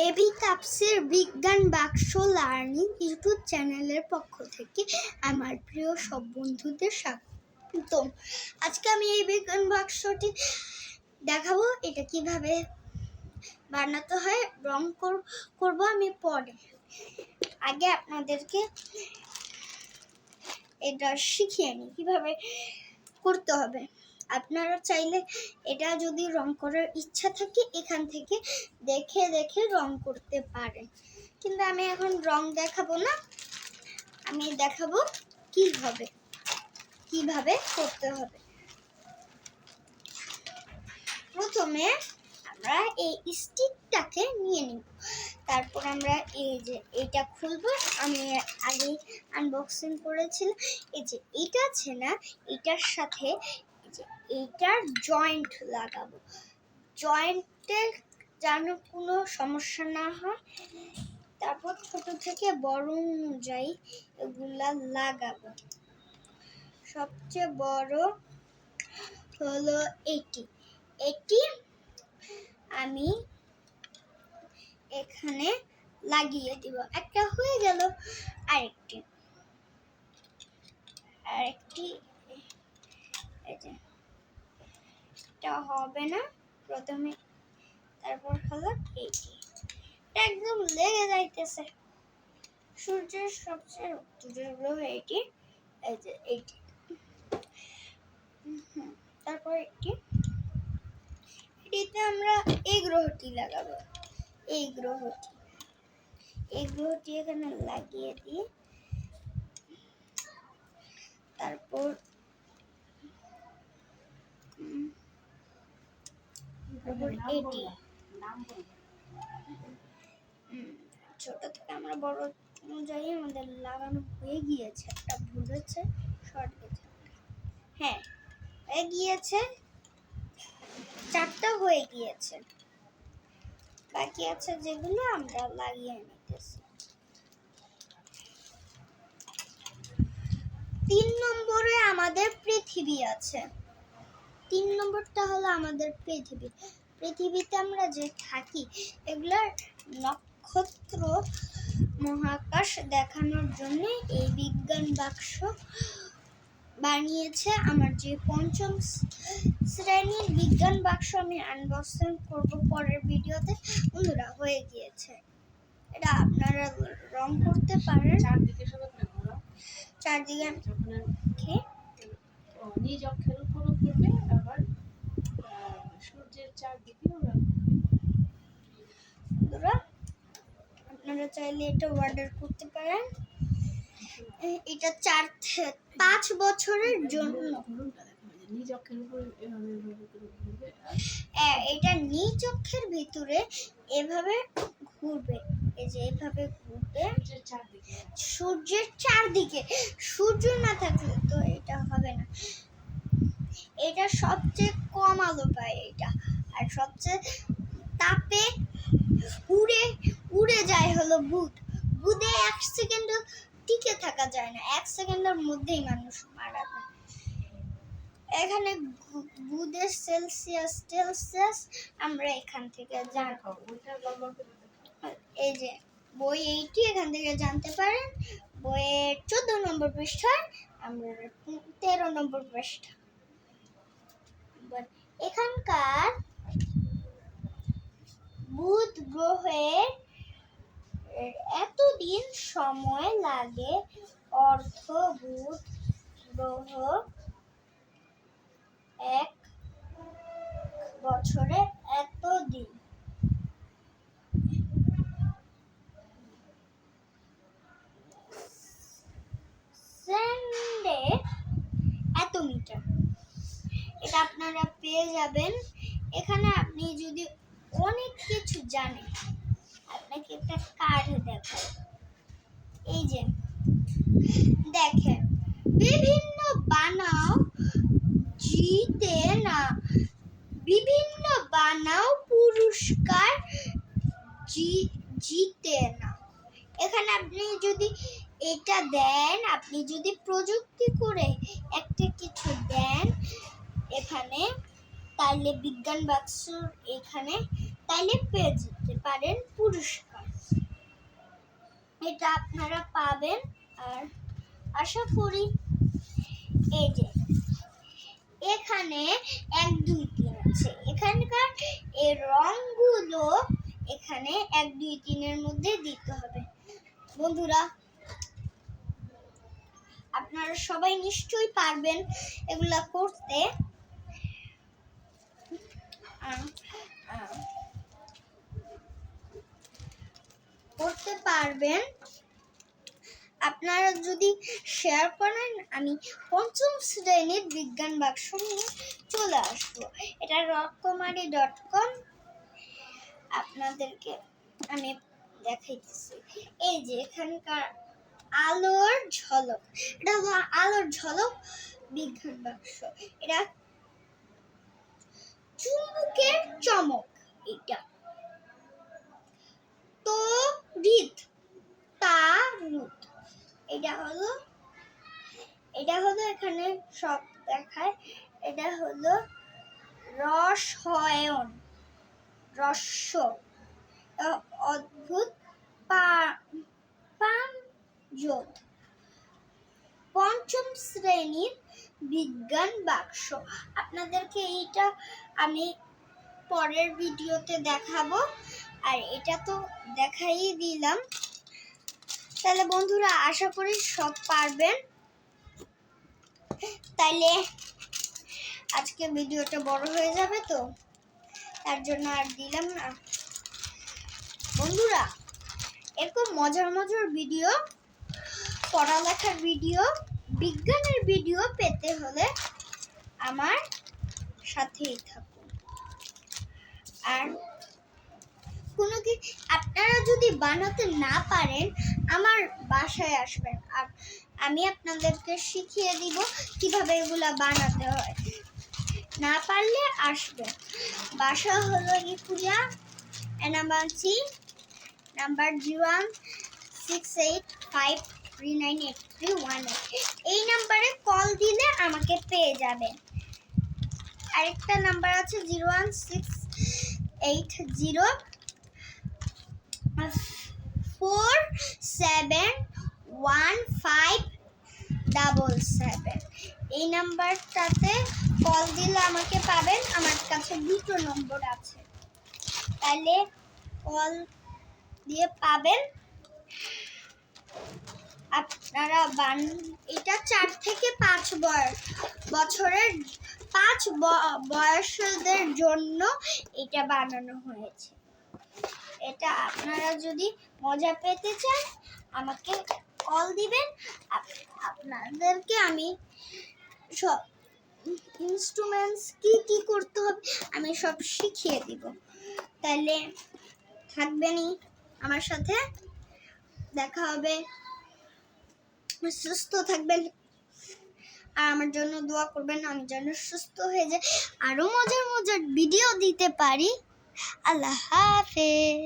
AB কাপসের বিজ্ঞান বাক্স learning YouTube চ্যানেলের পক্ষ থেকে আমার প্রিয় সব বন্ধুদের স্বাগতম। আজকে আমি এই বিজ্ঞান বাক্সটি দেখাবো, এটা কিভাবে বানাতে হয়। রং করব আমি পরে, আগে আপনাদেরকে এটা শিখিয়ে নিই কিভাবে করতে হবে। আপনারা চাইলে এটা যদি রং করার ইচ্ছা থাকে এখান থেকে দেখে দেখে রং করতে পারেন, কিন্তু আমি এখন রং দেখাবো না, আমি দেখাবো কিভাবে করতে হবে। প্রথমে আমরা এই স্টিকটাকে নিয়ে নিব, তারপর আমরা এই যে এটা খুলবো। আমি আগে আনবক্সিং করেছিলাম। এই যে এটা আছে না, এটার সাথে এইটার জয়েন্ট লাগাবো, জয়েন্টের যেন কোনো সমস্যা না হয়। তারপর ছোট থেকে বড় অনুযায়ী এগুলা লাগাবো। সবচেয়ে বড় হলো এটি আমি এখানে লাগিয়ে দিব। একটা হয়ে গেল, আরেকটি এটা হবে না প্রথমে। তারপর হলো এইটি, একদম লেগে যাইতেছে। সূর্যের সবচেয়ে দূরের গ্রহ এটি, এই যে এইটি। তারপর এটিতে আমরা এই গ্রহটি লাগাবো। এই গ্রহটি এখানে লাগিয়ে দিই। তারপর এটি ছোট থেকে আমরা বড় অনুযায়ী আমাদের লাগানো হয়ে গিয়েছে। একটা ভুল হচ্ছে, শর্ট গেছে। হ্যাঁ, হয়ে গিয়েছে, চারটা হয়ে গিয়েছে। বাকি আছে যেগুলো আমরা লাগিয়ে নিতেছি। 3 নম্বরে আমাদের পৃথিবী আছে। 3 নম্বরটা হলো আমাদের পৃথিবীতে আমরা যে থাকি, এগুলার নক্ষত্র মহাকাশ দেখানোর জন্য এই বিজ্ঞান বাক্স বানিয়েছে আমার যে 5ম শ্রেণীর বিজ্ঞান বাক্স। আমি আনবক্সিং করব পরের ভিডিওতে। বন্ধুরা, হয়ে গিয়েছে। এটা আপনারা রং করতে পারেন। চারদিকে নিজ অক্ষের উপরও করবে, আবার সূর্যের চারদিকেও বন্ধুরা, আপনারা চাইলে এটা অর্ডার করতে পারেন। এটা 4-5 বছরের জন্য। নিজ অক্ষের উপর এটা নিজ অক্ষের ভিতরে এভাবে ঘুরবে। এই যে এভাবে ঘুরবে সূর্যের চারদিকে। সূর্য না থাকলে তো এটা হবে না। এটা সবচেয়ে কম আলো পায় এটা, আর সবচেয়ে তাপে উড়ে যায় হলো বুধে 1 সেকেন্ড টিকে থাকা যায় না। 1 সেকেন্ডের মধ্যেই মানুষ মারা যায়। এখানে বুধের সেলসিয়াস আমরা এখান থেকে জানবো। এই যে বই এইটি, এখান থেকে জানতে পারেন। বইয়ের 14 নম্বর পৃষ্ঠায়, আমরা 13 নম্বর পৃষ্ঠা। এখানকার বুধ গ্রহের এতদিন সময় লাগে, অর্থ বুধ গ্রহ 1 বছরে এতদিন। সেকেন্ডে এত মিটার। এটা আপনারা পেয়ে যাবেন এখানে। আপনি যদি অনেক কিছু জানেন, আপনাকে একটা কার্ড দেখাবো। এই যে দেখেন, বিভিন্ন বানাও পুরস্কার জিতে না। এখানে আপনি যদি এটা দেন, আপনি যদি প্রযুক্তি করে একটা কিছু দেন এখানে, তাহলে বিজ্ঞান বাক্স এখানে তাইলে পেয়ে যেতে পারেন পুরস্কার। এটা আপনারা পাবেন। আর আশা করি এই যে এখানে 1 2 3 আছে, এখানকার এই রংগুলো এখানে 1 2 3 এর মধ্যে দিতে হবে। বন্ধুরা, আপনারা সবাই নিশ্চয়ই পারবেন এগুলা করতে। করতে পারবেন আপনারা যদি শেয়ার করেন। আমি 5ম শ্রেণীর বিজ্ঞান বাক্স নিয়ে চলে আসবো। এটা রকমারি.com আপনাদেরকে আমি দেখাইতেছি। এই যে এখানকার আলোর ঝলক, এটা হলো আলোর ঝলক বিজ্ঞান বাক্স। এটা চুম্বকের চমক, এটা তড়িৎ তারুত, এটা হলো এখানে সব দেখায়। এটা হলো রসায়ন, রস্য, অদ্ভুত পাঞ্জোদ। 5ম শ্রেণীর বিজ্ঞান বাক্স। আপনাদেরকে এইটা আমি পরের ভিডিওতে দেখাবো, আর এটা তো দেখাই দিলাম। তাহলে বন্ধুরা, আশা করি সব পারবেন। তাইলে আজকে ভিডিওটা বড় হয়ে যাবে, তো তার জন্য আর দিলাম না। বন্ধুরা, এরকম মজার মজার ভিডিও, পড়ালেখার ভিডিও, বিজ্ঞানের ভিডিও পেতে হলে আমার সাথেই থাকুন। আর আপনারা যদি বানাতে না পারেন, আমার বাসায় আসবেন, আর আমি আপনাদেরকে শিখিয়ে দিব কিভাবে এগুলা বানাতে হয়। না পারলে আসবেন। বাসা হলো ইকুরিয়া, এনামানসি, নাম্বার 0168539831। এই নাম্বারে কল দিলে আমাকে পেয়ে যাবেন। আরেকটা নাম্বার আছে 01680471577। এই নাম্বারটাতে কল দিলে আমাকে পাবেন। আমার কাছে 2টো নম্বর আছে, তাহলে কল দিয়ে পাবেন। আপনারা এটা 4 থেকে 5 বছরের 5 বয়সীদের জন্য এটা বানানো হয়েছে। এটা আপনারা যদি মজা পেতে চান, আমাকে কল দিবেন। আপনাদেরকে আমি সব ইনস্ট্রুমেন্টস কি করতে হবে আমি সব শিখিয়ে দিব। তাহলে থাকবেনই আমার সাথে, দেখা হবে। সুস্থ থাকবেন আর আমার জন্য দোয়া করবেন, আমি যেন সুস্থ হয়ে যাই, আরো মজার মজার ভিডিও দিতে পারি। আল্লাহ হাফেজ।